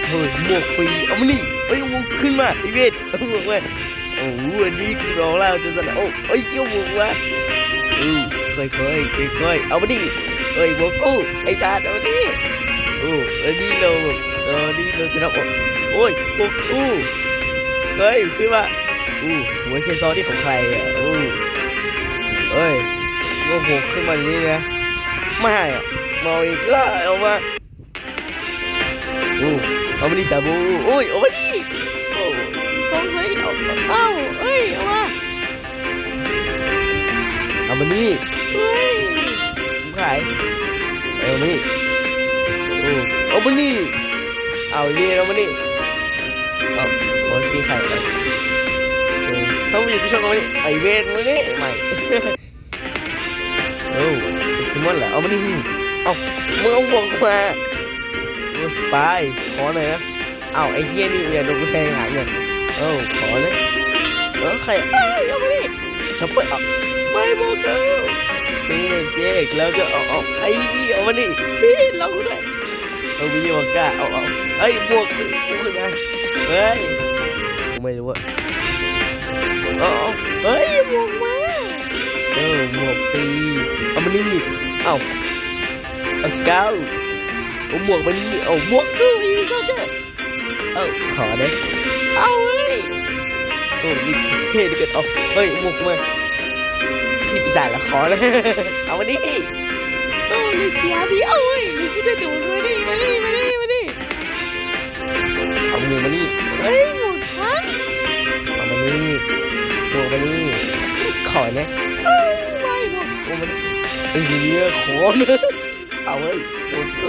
เฮ้ยหมวกฟรีเอามานี่เอ้ยหมวกขึ้นมาไอเวทเอาหมวกมาโอ้โหอันนี้คือเราแล้วจะสนะโอ้เอ้ยเกี่ยวหมวกมาค่อยเอามาดิเอ้ยหมวกกูไอ้ตาเอามาดิโอ้อันนี้เราแบบนี่เราจะทำโอ้ยหมวกกูเฮ้ยขึ้นมาหัวเชซอนี่ของใครอ่ะเอ้ยหมวกขึ้นมานี่นะไม่ให้อ่ะเมาอีกแล้วเอามาเอามาดิสาบูเอามาดิกองไฟเอาเอ้ยเอามานี่เฮ้ยผมขายเอามานี่เอามานี่เอานี่เอามานี่เอาโอ้ยพี่ขายเลยต้องอยู่ที่ช่องเอามานี่ไอเวนมานี่ใหม่คิมอนเหรอเอามานี่เอามึงเอาบอกมาสปายขอหน่อยนะไอ้เฮียนี่เนี่ยโดนกูแทงหายเนี่ยขอเลยใครเอามาดิช็อปเปอร์ไม่บอกเธอเจ๊กแล้วจะเอามาดิพี่เราด้วยเอาวิญญาณก้าบวกกูขึ้นมาเฮ้ยกูไม่รู้อะเฮ้ยบวกมาบวกฟรีเอามาดิเอาสเกลหมวกมันนี่หมวกกูอีกแล้วขอได้เฮ้ยนี่เท่ดีกันเฮ้ยหมวกมาพี่ปีศาจละขอเลยเอามาดินี่เกียร์พี่นี่กูจะดูมาดิเอาหมวกมานี่เฮ้ยหมวกฉันเอามานี่หมวกมานี่ขอเลยไม่หมวกมันเนี่ยขอเลยเอาเฮ้ยหมวกกู